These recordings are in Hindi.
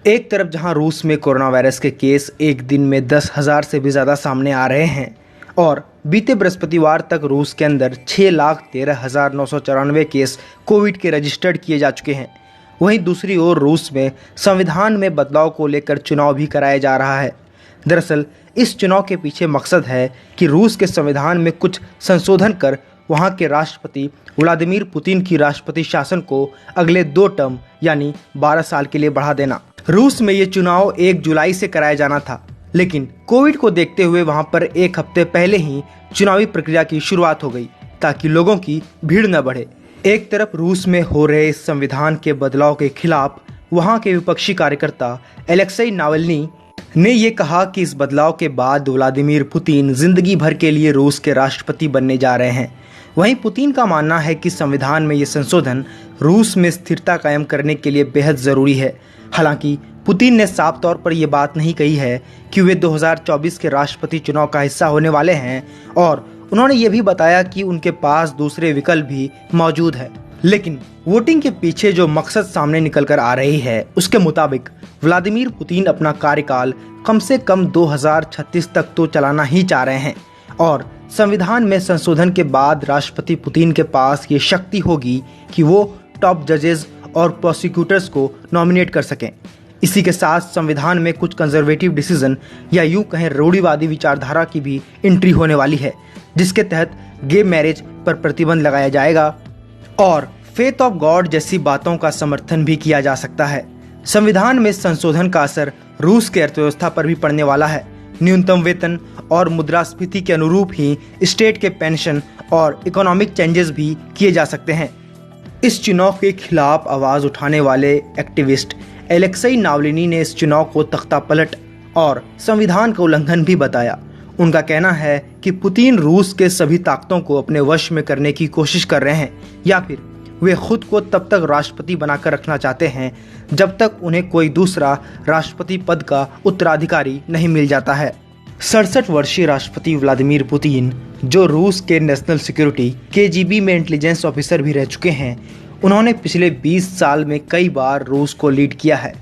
एक तरफ जहां रूस में कोरोना वायरस के केस एक दिन में 10,000 से भी ज़्यादा सामने आ रहे हैं और बीते बृहस्पतिवार तक रूस के अंदर 6,13,994 केस कोविड के रजिस्टर्ड किए जा चुके हैं, वहीं दूसरी ओर रूस में संविधान में बदलाव को लेकर चुनाव भी कराया जा रहा है। दरअसल इस चुनाव के पीछे मकसद है कि रूस के संविधान में कुछ संशोधन कर वहां के राष्ट्रपति व्लादिमीर पुतिन की राष्ट्रपति शासन को अगले 2 टर्म यानी 12 साल के लिए बढ़ा देना। रूस में ये चुनाव 1 जुलाई से कराया जाना था, लेकिन कोविड को देखते हुए वहां पर 1 हफ्ते पहले ही चुनावी प्रक्रिया की शुरुआत हो गई ताकि लोगों की भीड़ न बढ़े। एक तरफ रूस में हो रहे इस संविधान के बदलाव के खिलाफ वहां के विपक्षी कार्यकर्ता एलेक्सेई नावल्नी ने ये कहा कि इस बदलाव के बाद व्लादिमीर पुतिन जिंदगी भर के लिए रूस के राष्ट्रपति बनने जा रहे हैं। वहीं पुतिन का मानना है कि संविधान में ये संशोधन रूस में स्थिरता कायम करने के लिए बेहद ज़रूरी है। हालांकि पुतिन ने साफ तौर पर यह बात नहीं कही है कि वे 2024 के राष्ट्रपति चुनाव का हिस्सा होने वाले हैं और उन्होंने ये भी बताया कि उनके पास दूसरे विकल्प भी मौजूद है। लेकिन वोटिंग के पीछे जो मकसद सामने निकल कर आ रही है उसके मुताबिक व्लादिमीर पुतिन अपना कार्यकाल कम से कम 2036 तक तो चलाना ही चाह रहे हैं और संविधान में संशोधन के बाद राष्ट्रपति पुतिन के पास ये शक्ति होगी कि वो टॉप जजेस और प्रोसिक्यूटर्स को नॉमिनेट कर सकें। इसी के साथ संविधान में कुछ कंजर्वेटिव डिसीजन या यूं कहें रूढ़िवादी विचारधारा की भी एंट्री होने वाली है, जिसके तहत गे मैरिज पर प्रतिबंध लगाया जाएगा और फेथ ऑफ गॉड जैसी बातों का समर्थन भी किया जा सकता है। संविधान में संशोधन का असर रूस के अर्थव्यवस्था पर भी पड़ने वाला है। न्यूनतम वेतन और मुद्रास्फीति के अनुरूप ही स्टेट के पेंशन और इकोनॉमिक चेंजेस भी किए जा सकते हैं। इस चुनाव के खिलाफ आवाज उठाने वाले एक्टिविस्ट एलेक्सेई नावल्नी ने इस चुनाव को तख्तापलट और संविधान का उल्लंघन भी बताया। उनका कहना है कि पुतिन रूस के सभी ताकतों को अपने वश में करने की कोशिश कर रहे हैं या फिर वे खुद को तब तक राष्ट्रपति बनाकर रखना चाहते हैं जब तक उन्हें कोई दूसरा राष्ट्रपति पद का उत्तराधिकारी नहीं मिल जाता है। 67 वर्षीय राष्ट्रपति व्लादिमीर पुतिन, जो रूस के नेशनल सिक्योरिटी KGB में इंटेलिजेंस ऑफिसर भी रह चुके हैं, उन्होंने पिछले 20 साल में कई बार रूस को लीड किया है,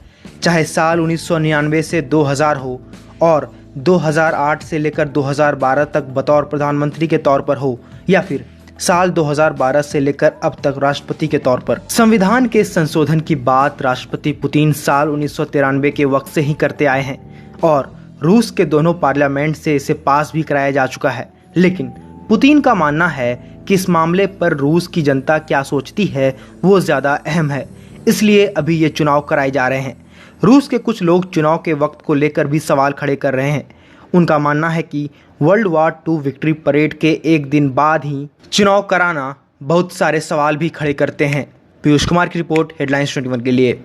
चाहे साल 1999 से 2000 हो और 2008 से लेकर 2012 तक बतौर प्रधानमंत्री के तौर पर हो या फिर साल 2012 से लेकर अब तक राष्ट्रपति के तौर पर। संविधान के संशोधन की बात राष्ट्रपति पुतिन साल 1993 के वक्त से ही करते आए हैं और रूस के दोनों पार्लियामेंट से इसे पास भी कराया जा चुका है। लेकिन पुतिन का मानना है कि इस मामले पर रूस की जनता क्या सोचती है वो ज़्यादा अहम है, इसलिए अभी ये चुनाव कराए जा रहे हैं। रूस के कुछ लोग चुनाव के वक्त को लेकर भी सवाल खड़े कर रहे हैं। उनका मानना है कि वर्ल्ड वॉर 2 विक्ट्री परेड के एक दिन बाद ही चुनाव कराना बहुत सारे सवाल भी खड़े करते हैं। पीयूष कुमार की रिपोर्ट, हेडलाइंस 21 के लिए।